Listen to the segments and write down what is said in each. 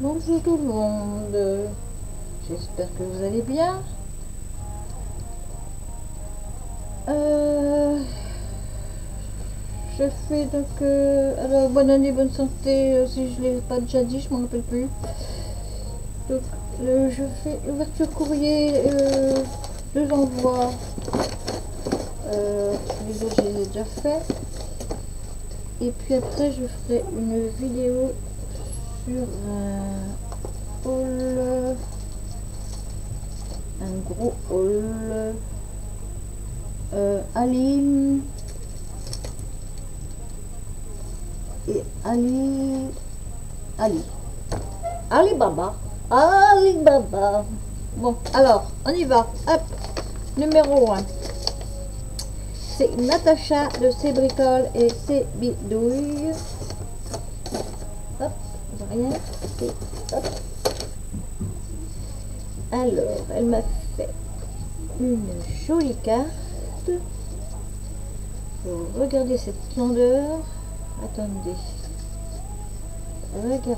Bonjour tout le monde, j'espère que vous allez bien. Je fais donc alors bonne année, bonne santé, si je ne l'ai pas déjà dit, je m'en rappelle plus. Donc je fais l'ouverture courrier, deux envois, les autres je les ai déjà fait. Et puis après je ferai une vidéo sur un haul, un gros haul Ali et Alibaba. Bon, alors, on y va. Hop, numéro 1. C'est Natacha de ses bricoles et ses bidouilles. Hop, rien. Hop. Alors, elle m'a fait une jolie carte. Regardez cette splendeur. Attendez. Regardez.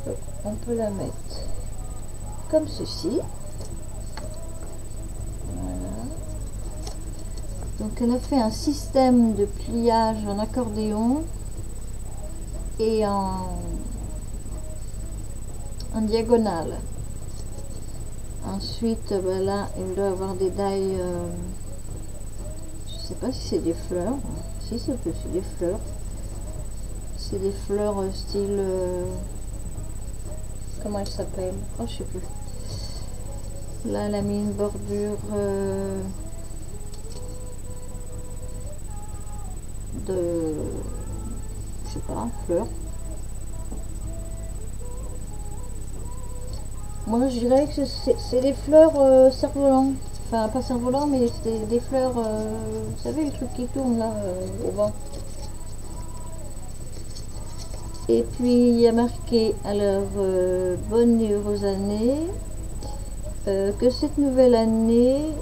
Donc, on peut la mettre comme ceci. Voilà. Donc, elle a fait un système de pliage en accordéon et en diagonale. Ensuite, ben là, il doit avoir des dailles. Je sais pas si c'est des fleurs. Si, c'est des fleurs. C'est des fleurs style. Comment elle s'appelle? Oh, je sais plus. Là, elle a mis une bordure de. Je sais pas, fleurs. Moi, je dirais que c'est des fleurs cerf-volant. Enfin, pas cerf-volant, mais c'est des fleurs. Vous savez, les trucs qui tournent là au vent. Et puis il y a marqué alors bonne et heureuse année, que cette nouvelle année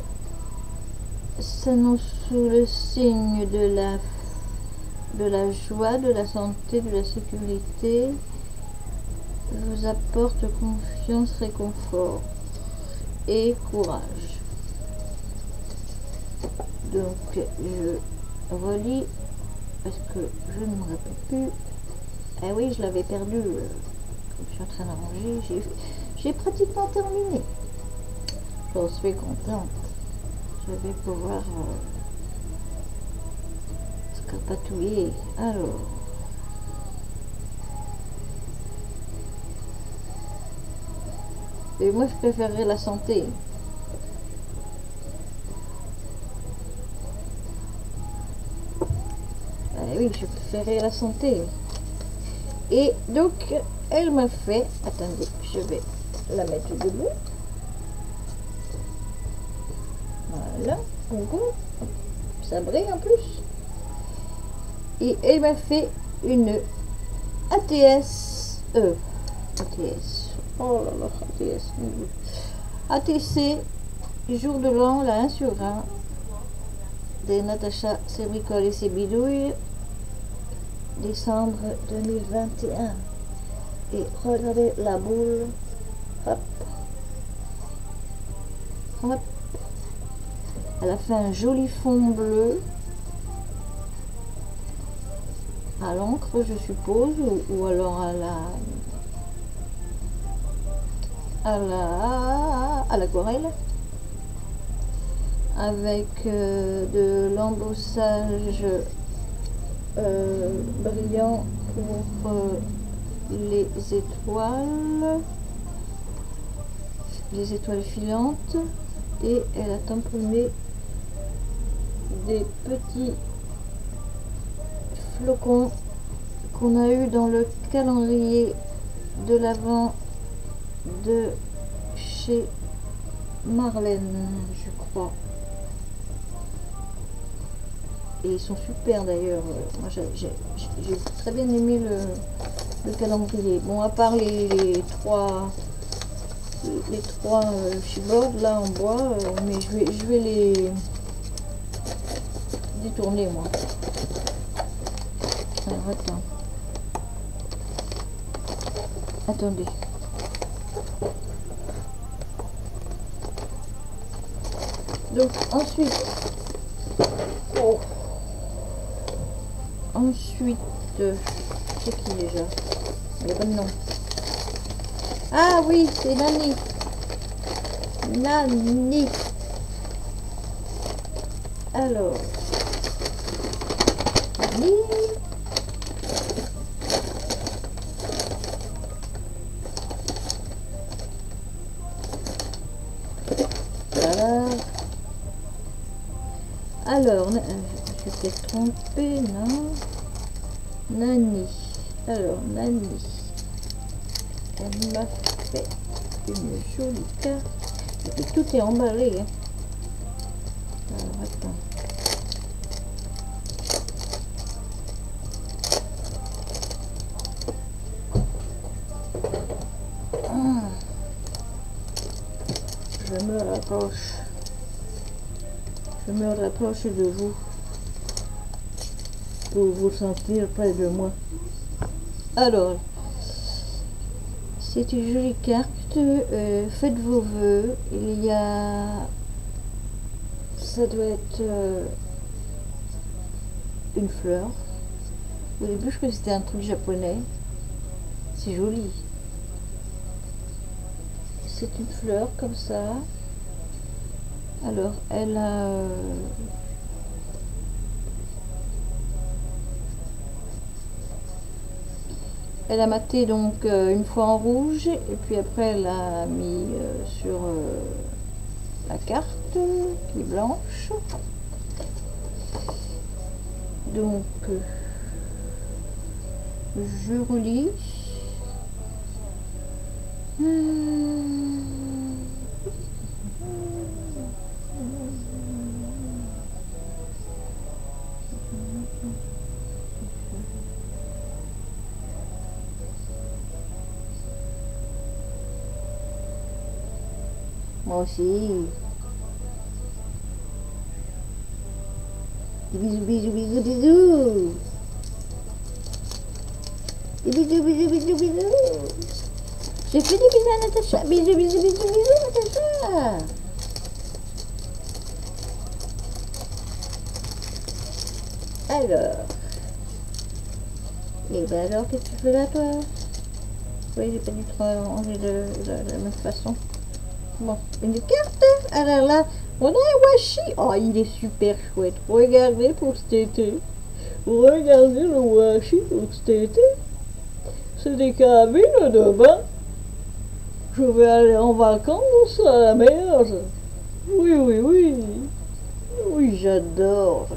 s'annonce sous le signe de la joie, de la santé, de la sécurité, vous apporte confiance, réconfort et courage. Donc je relis parce que je ne me rappelle plus. Ah oui, je l'avais perdu. Comme je suis en train d'arranger, j'ai pratiquement terminé. J'en suis contente. Je vais pouvoir scapatouiller. Alors. Et moi, je préférerais la santé. Ah oui, je préférerais la santé. Et donc, elle m'a fait, attendez, je vais la mettre debout. Voilà, ça brille en plus. Et elle m'a fait une ATS, oh là là, ATC, jour de l'an, la 1 sur 1, de Natacha, ses bricoles et ses bidouilles, décembre 2021. Et regardez la boule, hop, hop. Elle a fait un joli fond bleu à l'encre, je suppose, ou alors à l'aquarelle, avec de l'embossage brillant pour les étoiles filantes, et elle a tamponné des petits flocons qu'on a eu dans le calendrier de l'Avent de chez Marlène, je crois. Et ils sont super d'ailleurs. Moi j'ai très bien aimé le calendrier. Bon, à part les trois chibord là en bois, mais je vais les détourner moi. Alors attends. Attendez. Donc ensuite, oh. Ensuite, c'est qui déjà? Il n'y a pas de nom. Ah oui, c'est Nani. Nani. Alors, Nani. Voilà. Alors, je suis peut-être trompée, non? Nani. Alors, Nani. Elle m'a fait une jolie carte. Et puis tout est emballé. Hein. Alors, attends. Je me rapproche. Je me rapproche de vous. Pour vous sentir près de moi. Alors, c'est une jolie carte. Faites vos vœux. Il y a... Ça doit être une fleur. Au début, je croyais que c'était un truc japonais. C'est joli. C'est une fleur comme ça. Alors, elle a... Elle a maté donc une fois en rouge et puis après elle a mis sur la carte qui est blanche. Donc je relis. Moi aussi. Bisous, bisous, bisous, bisous. Bisous, bisous, bisous, bisous. J'ai fait des bisous à Natacha. Bisous, bisous, bisous, bisous, Natacha. Alors. Et ben alors, qu'est-ce que tu fais là, toi? Oui, j'ai pas dû te ranger de la même façon. Bon, une carte. Alors là, on a un washi. Oh, il est super chouette. Regardez pour cet été. Regardez le washi pour cet été. C'est des carabines de bain. Je vais aller en vacances à la mer. Oui, oui, oui. Oui, j'adore.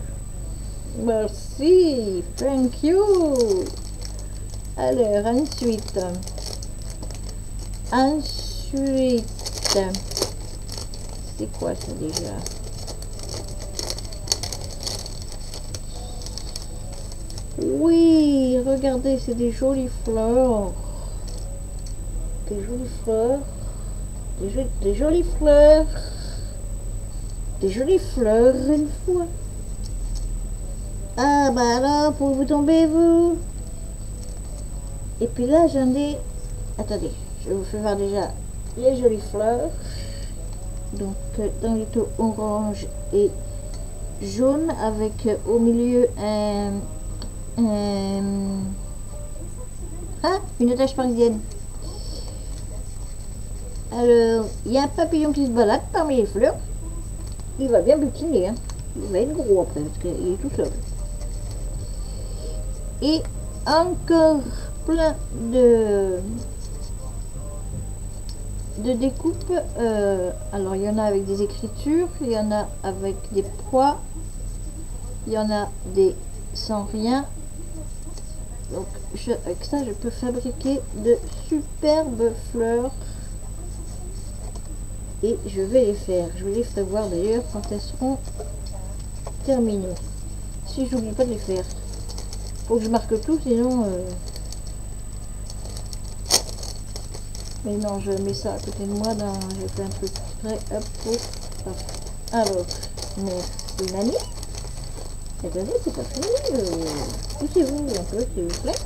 Merci. Thank you. Alors, ensuite. C'est quoi ça déjà? Oui, regardez, c'est des jolies fleurs. Des jolies fleurs. Des jolies fleurs. Des jolies fleurs une fois. Ah bah alors, pour vous tomber, vous. Et puis là, j'en ai... Attendez, je vous fais voir déjà les jolies fleurs. Donc dans les taux orange et jaune avec au milieu une tache parisienne. Alors il y a un papillon qui se balade parmi les fleurs. Il va bien butiner, hein. Il va être gros après parce qu'il est tout seul. Et encore plein de découpes. Alors il y en a avec des écritures, il y en a avec des poids, il y en a des sans rien. Donc avec ça je peux fabriquer de superbes fleurs et je vais les faire. Je vais les faire voir d'ailleurs quand elles seront terminées. Si j'oublie pas de les faire. Faut que je marque tout, sinon mais non, je mets ça à côté de moi, je fais un truc prêt, hop, hop. Alors, merci Nani. Attendez, c'est pas fini, poussez-vous un peu s'il vous plaît.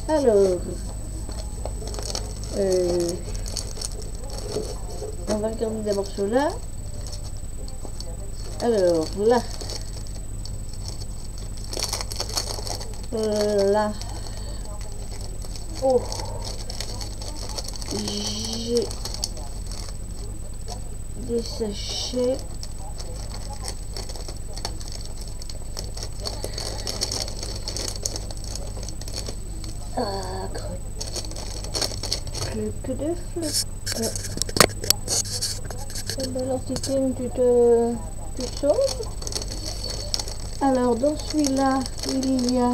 Alors, On va regarder d'abord ceux-là. Alors là, là, oh, j'ai des sachets. Ah, plus que de fleurs. Et ben alors, c'était une toute chose. Alors, dans celui-là, il y a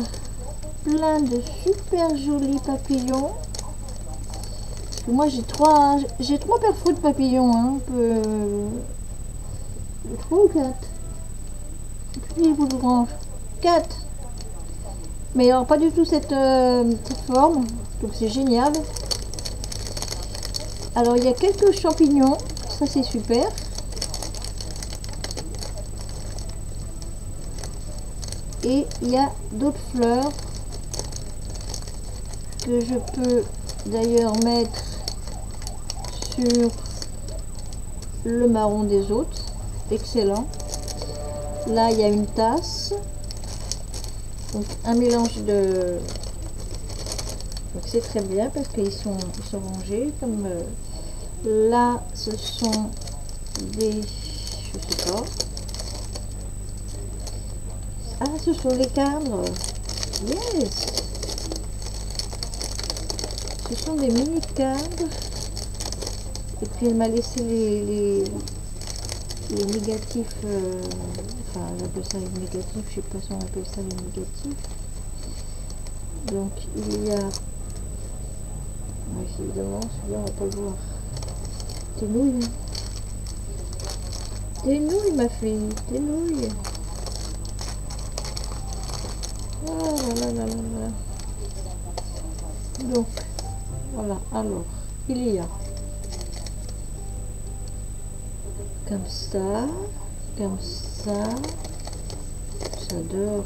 plein de super jolis papillons. Moi, j'ai trois paires de papillons. Hein, 3 ou 4. Puis vous le range. 4. Mais alors, pas du tout cette forme. Donc, c'est génial. Alors, il y a quelques champignons. Ça, c'est super. Et il y a d'autres fleurs que je peux d'ailleurs mettre sur le marron des autres. Excellent. Là, il y a une tasse. Donc, un mélange de... Donc, c'est très bien parce qu'ils sont rangés. Comme là, ce sont des... Je sais pas. Ah, ce sont les cadres. Yes. Ce sont des mini cadres. Et puis elle m'a laissé les négatifs. Enfin, on appelle ça les négatifs. Je sais pas si on appelle ça les négatifs. Donc il y a. Oui, évidemment, celui-là on va pas le voir. Tes nouilles. Tes nouilles, ma fille. Tes nouilles. Oh là là là là. Donc, voilà. Alors, il y a comme ça, comme ça. J'adore.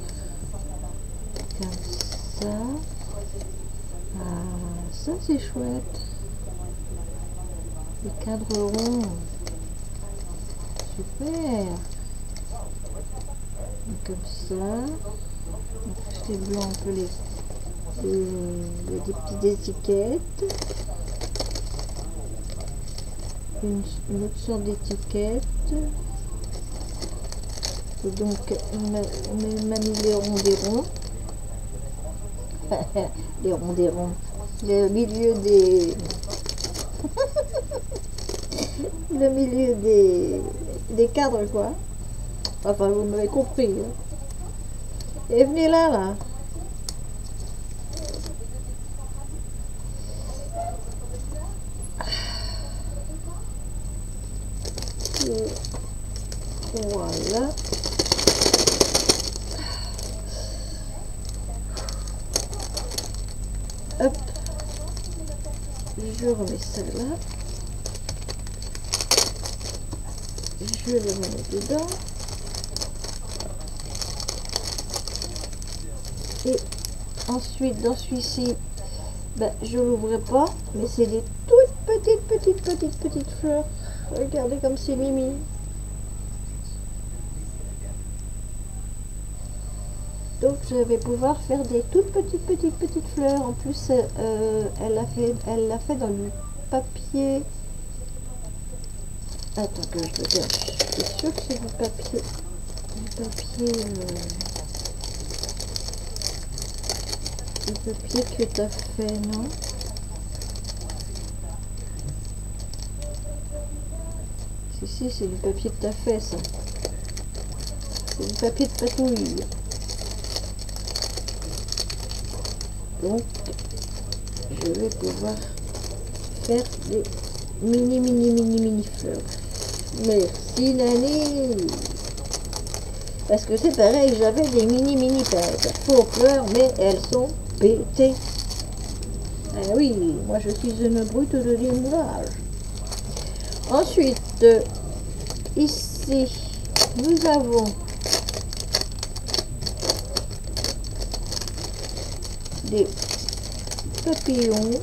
Comme ça. Ah, ça c'est chouette. Les cadres ronds. Super. Et comme ça. C'est blanc, un peu des petites étiquettes. Une autre sorte d'étiquette. Et donc, on m'a mis les ronds des ronds. Les ronds des ronds. Le milieu des... le milieu des cadres, quoi. Enfin, vous m'avez compris. Hein. Et venez là, là. Et voilà. Hop. Je remets ça là. Je le mets dedans. Et ensuite, dans celui-ci, ben, je l'ouvrais pas, mais c'est des toutes petites fleurs. Regardez comme c'est mimi. Donc, je vais pouvoir faire des toutes petites fleurs. En plus, elle l'a fait dans du papier. Attends que je regarde. Je suis sûre que c'est du papier. Le papier que tu as fait, non? Si, c'est du papier que tu as fait, ça. C'est du papier de patouille. Donc, je vais pouvoir faire des mini fleurs. Merci, Nani. Parce que c'est pareil, j'avais des mini faux fleurs, mais elles sont pétées. Ah oui, moi je suis une brute de démoulage. Ensuite, ici, nous avons des papillons.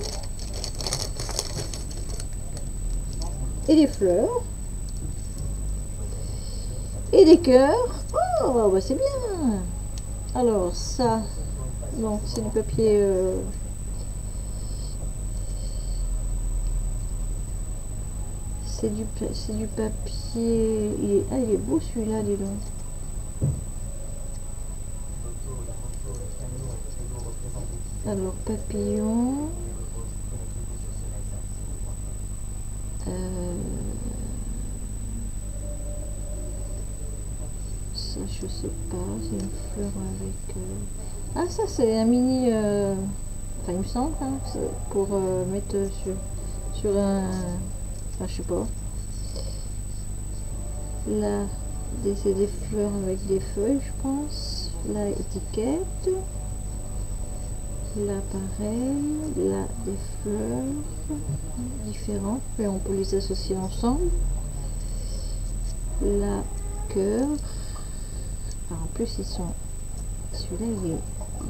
et des fleurs et des cœurs. Oh, bah c'est bien. Alors ça, donc c'est du papier. C'est du papier. Il est beau celui-là, dis donc. Alors papillon. Ça je sais pas, c'est une fleur avec. Ah ça c'est un mini. Enfin il me semble, hein, pour mettre sur un. Enfin je sais pas. Là c'est des fleurs avec des feuilles je pense. Là étiquette. Là pareil, là des fleurs différentes, mais on peut les associer ensemble. Là cœur. Alors, en plus ils sont. Celui-là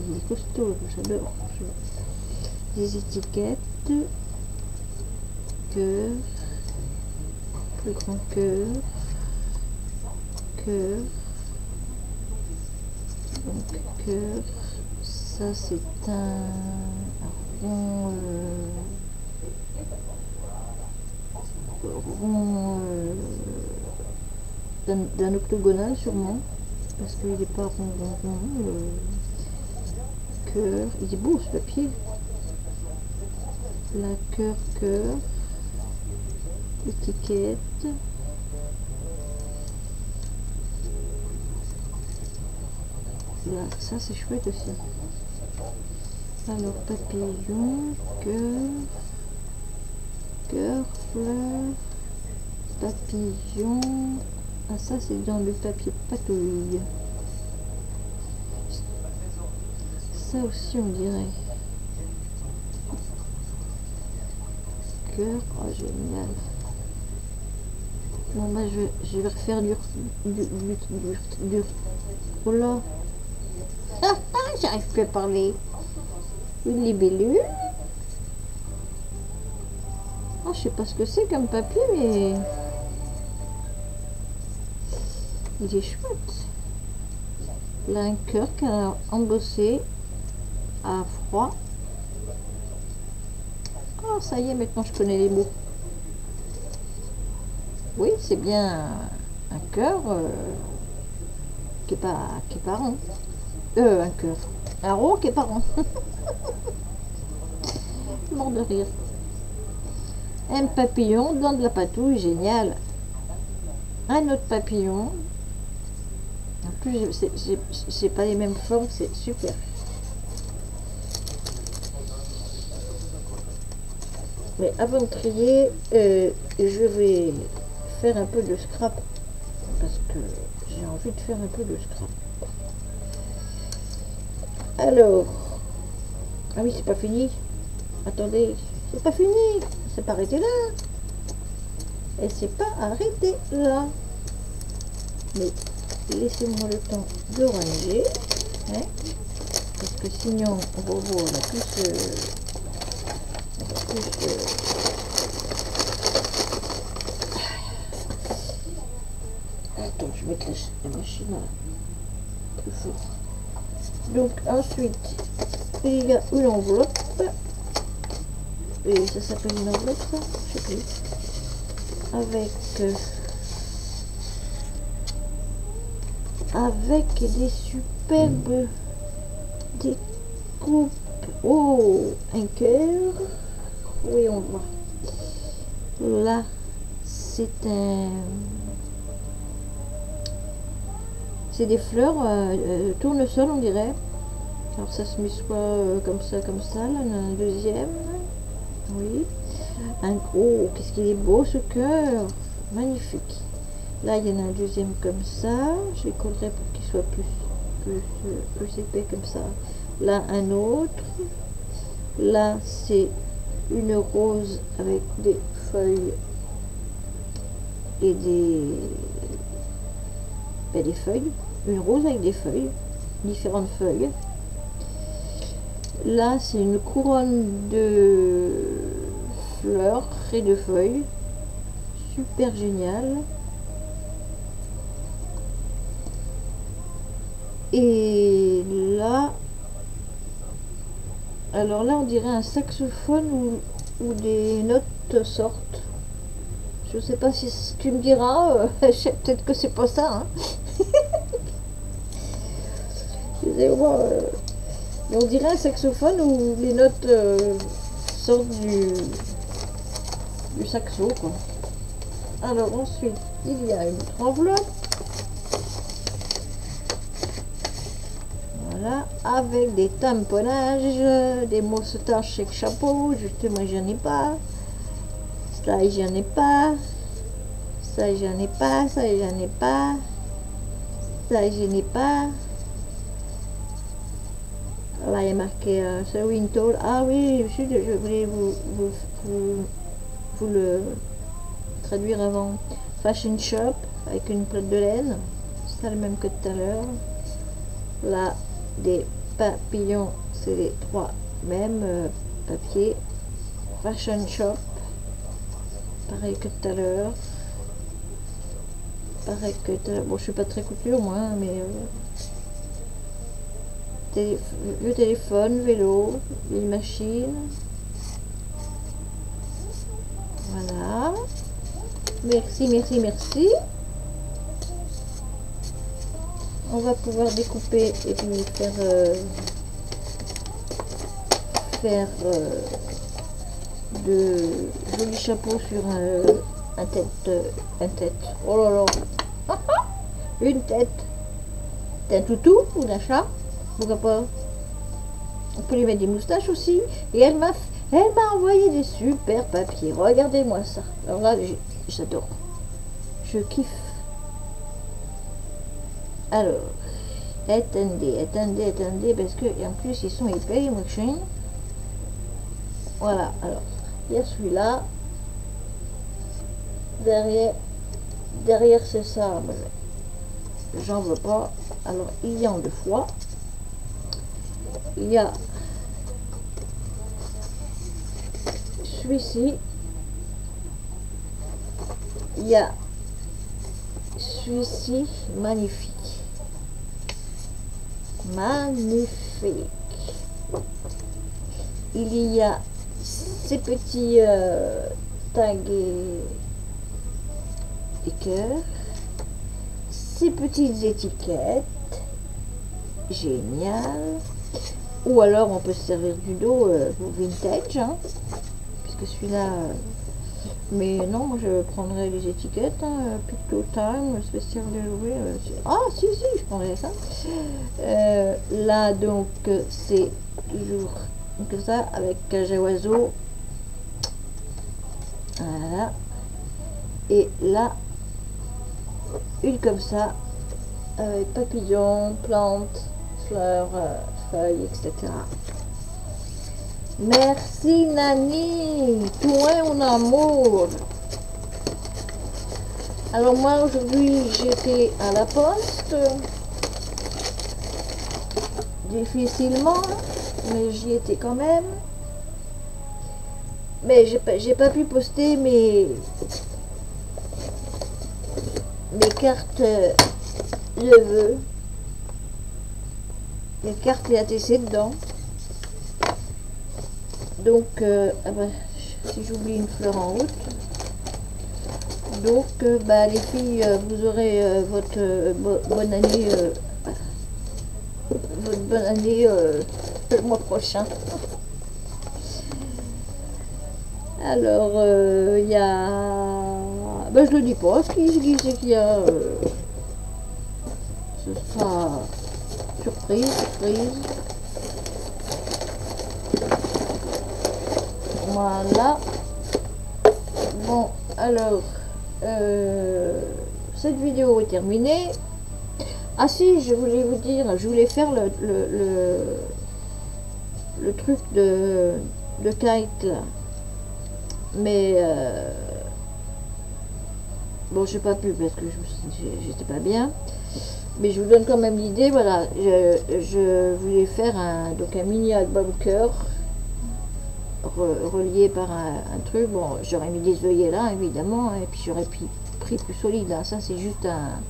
il est costaud, j'adore. Des étiquettes. Cœur. Plus grand cœur. Cœur. Donc cœur. Ça c'est un rond, d'un octogonal sûrement, parce qu'il n'est pas rond. Cœur, il est beau ce papier. La cœur, étiquette. Là, ça c'est chouette aussi. Alors papillon, cœur, fleur, papillon. Ah ça c'est dans le papier patouille. Ça aussi on dirait. Cœur, oh génial. Bon bah je vais refaire du oh là. J'arrive plus à parler. Une libellule. Ah, je sais pas ce que c'est comme papier, mais il est chouette. Là, un cœur qu'elle a embossé à froid. Oh, ça y est, maintenant je connais les mots. Oui, c'est bien un cœur qui est pas rond. Un cœur. Un rond qui est pas rond. Mort de rire. Un papillon dans de la patouille, génial. Un autre papillon. En plus, c'est pas les mêmes formes, c'est super. Mais avant de trier, je vais faire un peu de scrap parce que j'ai envie de faire un peu de scrap. Alors, ah oui, c'est pas fini. Attendez, c'est pas fini. C'est pas arrêté là. Et c'est pas arrêté là. Mais laissez-moi le temps de ranger. Hein, parce que sinon, on va voir Attends, je vais mettre la machine plus fort. Donc ensuite, il y a une enveloppe. Et ça s'appelle une enveloppe, ça? Je sais plus. Avec des superbes découpes. Oh, un cœur. Oui, on voit. Là, c'est c'est des fleurs tournesol, on dirait. Alors ça se met soit comme ça, là, un deuxième. Oui. Un gros, qu'est-ce qu'il est beau ce cœur. Magnifique. Là, il y en a un deuxième comme ça. Je les collerai pour qu'il soit plus épais comme ça. Là, un autre. Là, c'est une rose avec des feuilles et des feuilles. Une rose avec des feuilles, différentes feuilles. Là, c'est une couronne de fleurs et de feuilles. super génial. Et là, alors là on dirait un saxophone où des notes sortent. Je sais pas si tu me diras, peut-être que c'est pas ça. Hein. Excusez-moi, on dirait un saxophone où les notes sortent du saxo, quoi. Alors ensuite, il y a une autre enveloppe. Voilà, avec des tamponnages, des moustaches chez chapeau. Justement, j'en ai pas. Ça, j'en ai pas. Ça, j'en ai pas. Ça, j'en ai pas. Ça, je n'ai pas. Là, il y a marqué Sewing Tool. Ah oui, je voulais vous le traduire avant. Fashion Shop avec une plate de laine. C'est le même que tout à l'heure. Là, des papillons, c'est les trois mêmes papiers. Fashion Shop, pareil que tout à l'heure. Pareil que tout à l'heure. Bon, je suis pas très couture, moi, hein, mais le téléphone, vélo, une machine. Voilà. Merci, merci, merci. On va pouvoir découper et puis faire de jolis chapeaux sur un tête. Oh là là. Une tête. D'un toutou ou d'un chat. Pourquoi pas? On peut lui mettre des moustaches aussi. Et elle m'a envoyé des super papiers. Regardez-moi ça. Alors là, j'adore. Je kiffe. Alors, attendez, parce que en plus ils sont épais, machin. Voilà, alors, il y a celui-là. Derrière c'est ça. J'en veux pas. Alors, il y a en deux fois. Il y a celui-ci. Il y a celui-ci, magnifique. Magnifique. Il y a ces petits tags et cœurs. Ces petites étiquettes. Génial. Ou alors on peut se servir du dos pour vintage, hein, puisque celui-là. Mais non, moi je prendrais les étiquettes, hein, Picto Time, spécial déjoué. Ah si, je prendrais ça. Là donc c'est toujours comme ça, avec cage à oiseaux. Voilà. Et là, une comme ça, avec papillons, plantes, fleurs, feuilles, etc. Merci Nani, toi mon amour. Alors moi aujourd'hui j'étais à la poste, difficilement, mais j'y étais quand même. Mais j'ai pas pu poster mes cartes de vœux, les cartes et ATC dedans. Donc, ah bah, si j'oublie une fleur en route. Donc, bah, les filles, vous aurez votre bonne année, le mois prochain. Alors, il y a... Bah, je le dis pas, ce c'est qu'il y a... ce sera surprise. Voilà. Bon, alors, cette vidéo est terminée. Ah si, je voulais vous dire, je voulais faire le truc de kite là. Mais bon, j'ai pas pu parce que j'étais pas bien. Mais je vous donne quand même l'idée, voilà. Je voulais faire un mini album cœur. relié par un truc. Bon, j'aurais mis des œillets là, évidemment, et puis j'aurais pris plus solide. Hein. Ça, c'est juste un...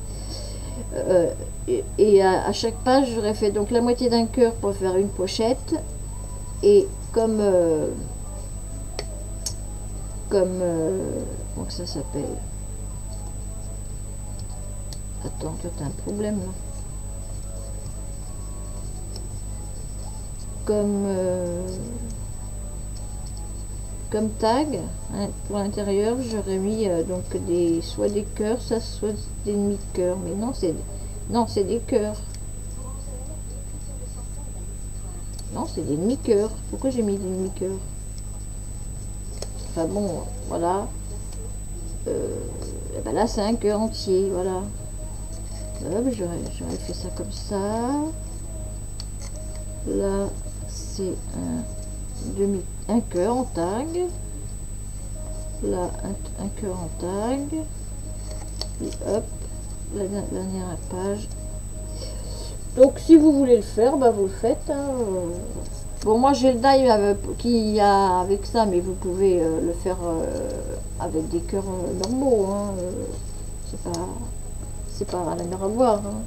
et à chaque page, j'aurais fait donc la moitié d'un cœur pour faire une pochette. Et comme... comment que ça s'appelle? Attends, toi, t'as un problème, là. Comme tag, hein, pour l'intérieur, j'aurais mis donc soit des cœurs, ça soit des demi-cœurs, mais non, c'est des cœurs. Non, c'est des demi-cœurs. Pourquoi j'ai mis des demi-cœurs? Enfin bon, voilà. Et ben là, c'est un cœur entier, voilà. J'aurais fait ça comme ça. Là, c'est un cœur en tag. Là, un cœur en tag. Et hop, la dernière page. Donc, si vous voulez le faire, bah, vous le faites. Hein. Bon, moi, j'ai le die qui a avec ça, mais vous pouvez le faire avec des cœurs normaux. Hein. C'est pas la mer à boire. Hein.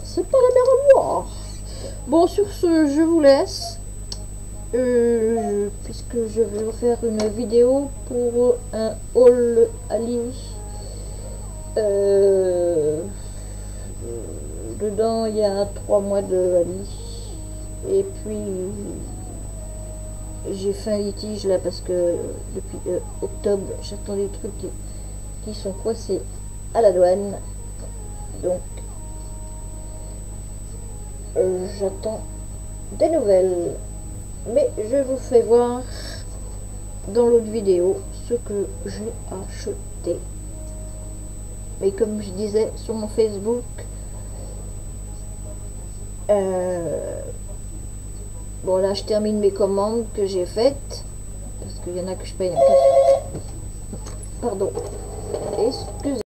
C'est pas la mer à boire. Bon, sur ce, je vous laisse. Puisque je vais vous faire une vidéo pour un haul Ali. Dedans, il y a 3 mois de Ali. Et puis, j'ai fait un litige là parce que depuis octobre, j'attends des trucs qui sont coincés à la douane. Donc, j'attends des nouvelles. Mais je vous fais voir dans l'autre vidéo ce que j'ai acheté. Mais comme je disais sur mon Facebook, bon là je termine mes commandes que j'ai faites, parce qu'il y en a que je paye un peu. Pardon, excusez.